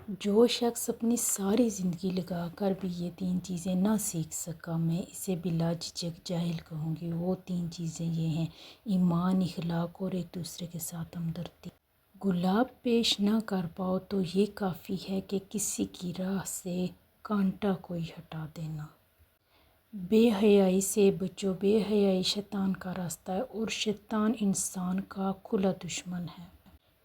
جو شخص اپنی ساری زندگی لگا کر بھی یہ 3 چیزیں نہ سیکھ سکا، میں اسے بلا جھجک جاہل کہوں گی۔ وہ 3 چیزیں یہ ہیں: ایمان، اخلاق اور ایک دوسرے کے ساتھ ہمدردی۔ گلاب پیش نہ کر پاؤ تو یہ کافی ہے کہ کسی کی راہ سے کانٹا کوئی ہٹا دینا۔ بے حیائی سے بچو، بے حیائی شیطان کا راستہ ہے اور شیطان انسان کا کھلا دشمن ہے۔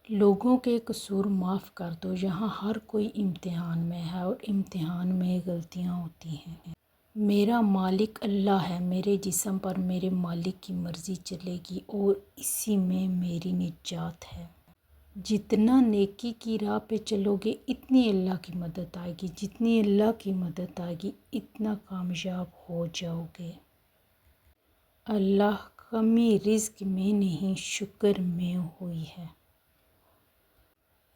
لوگوں کے قصور معاف کر دو، یہاں ہر کوئی امتحان میں ہے اور امتحان میں غلطیاں ہوتی ہیں۔ میرا مالک اللہ ہے، میرے جسم پر میرے مالک کی مرضی چلے گی اور اسی میں میری نجات ہے۔ جتنا نیکی کی راہ پہ چلو گے اتنی اللہ کی مدد آئے گی، جتنی اللہ کی مدد آئے گی اتنا کامیاب ہو جاؤ گے۔ اللہ کمی رزق میں نہیں، شکر میں ہوئی ہے۔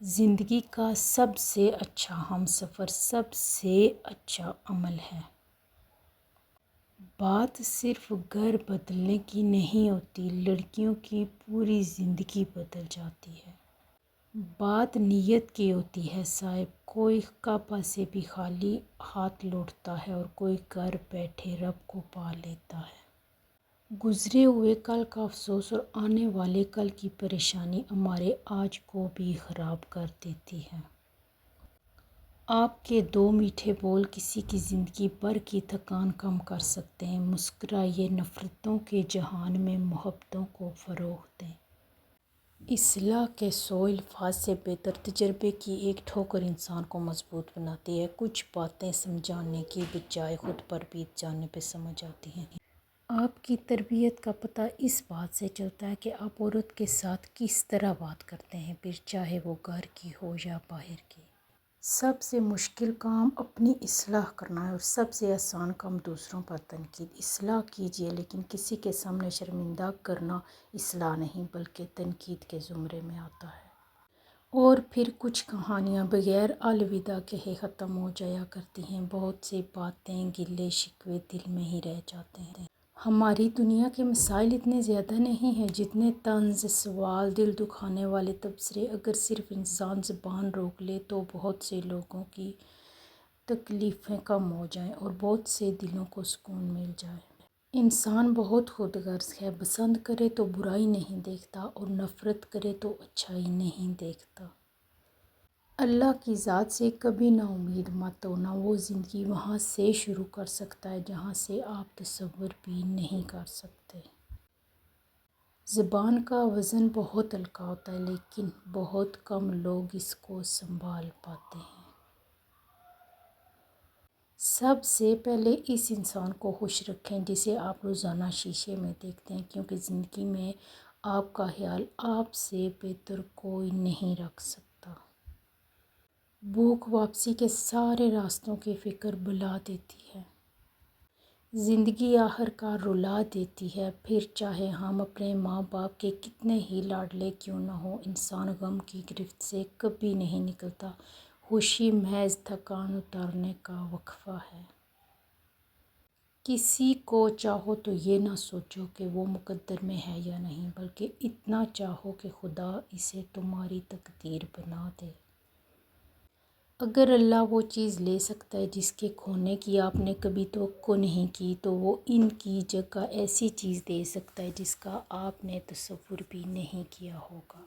زندگی کا سب سے اچھا ہمسفر سب سے اچھا عمل ہے۔ بات صرف گھر بدلنے کی نہیں ہوتی، لڑکیوں کی پوری زندگی بدل جاتی ہے۔ بات نیت کی ہوتی ہے صاحب، کوئی کعبہ سے بھی خالی ہاتھ لوٹتا ہے اور کوئی گھر بیٹھے رب کو پا لیتا ہے۔ گزرے ہوئے کل کا افسوس اور آنے والے کل کی پریشانی ہمارے آج کو بھی خراب کر دیتی ہے۔ آپ کے 2 میٹھے بول کسی کی زندگی بھر کی تھکان کم کر سکتے ہیں۔ مسکرائیے، نفرتوں کے جہان میں محبتوں کو فروغ دیں۔ اصلاح کے 100 الفاظ سے بہتر تجربے کی ایک ٹھوکر انسان کو مضبوط بناتی ہے۔ کچھ باتیں سمجھانے کی بجائے خود پر بیت جانے پہ سمجھ آتی ہیں۔ آپ کی تربیت کا پتہ اس بات سے چلتا ہے کہ آپ عورت کے ساتھ کس طرح بات کرتے ہیں، پھر چاہے وہ گھر کی ہو یا باہر کی۔ سب سے مشکل کام اپنی اصلاح کرنا ہے اور سب سے آسان کام دوسروں پر تنقید۔ اصلاح کیجیے لیکن کسی کے سامنے شرمندہ کرنا اصلاح نہیں بلکہ تنقید کے زمرے میں آتا ہے۔ اور پھر کچھ کہانیاں بغیر الوداع کہے ختم ہو جایا کرتی ہیں، بہت سی باتیں گلے شکوے دل میں ہی رہ جاتے ہیں۔ ہماری دنیا کے مسائل اتنے زیادہ نہیں ہیں جتنے طنز، سوال، دل دکھانے والے تبصرے۔ اگر صرف انسان زبان روک لے تو بہت سے لوگوں کی تکلیفیں کم ہو جائیں اور بہت سے دلوں کو سکون مل جائے۔ انسان بہت خود غرض ہے، پسند کرے تو برائی نہیں دیکھتا اور نفرت کرے تو اچھائی نہیں دیکھتا۔ اللہ کی ذات سے کبھی نا امید مت ہونا، وہ زندگی وہاں سے شروع کر سکتا ہے جہاں سے آپ تصور بھی نہیں کر سکتے۔ زبان کا وزن بہت ہلکا ہوتا ہے لیکن بہت کم لوگ اس کو سنبھال پاتے ہیں۔ سب سے پہلے اس انسان کو خوش رکھیں جسے آپ روزانہ شیشے میں دیکھتے ہیں، کیونکہ زندگی میں آپ کا خیال آپ سے بہتر کوئی نہیں رکھ سکتا۔ بھوک واپسی کے سارے راستوں کی فکر بلا دیتی ہے۔ زندگی آخر کار رلا دیتی ہے، پھر چاہے ہم اپنے ماں باپ کے کتنے ہی لاڈلے کیوں نہ ہوں، انسان غم کی گرفت سے کبھی نہیں نکلتا۔ خوشی محض تھکان اتارنے کا وقفہ ہے۔ کسی کو چاہو تو یہ نہ سوچو کہ وہ مقدر میں ہے یا نہیں، بلکہ اتنا چاہو کہ خدا اسے تمہاری تقدیر بنا دے۔ اگر اللہ وہ چیز لے سکتا ہے جس کے کھونے کی آپ نے کبھی توقع نہیں کی، تو وہ ان کی جگہ ایسی چیز دے سکتا ہے جس کا آپ نے تصور بھی نہیں کیا ہوگا۔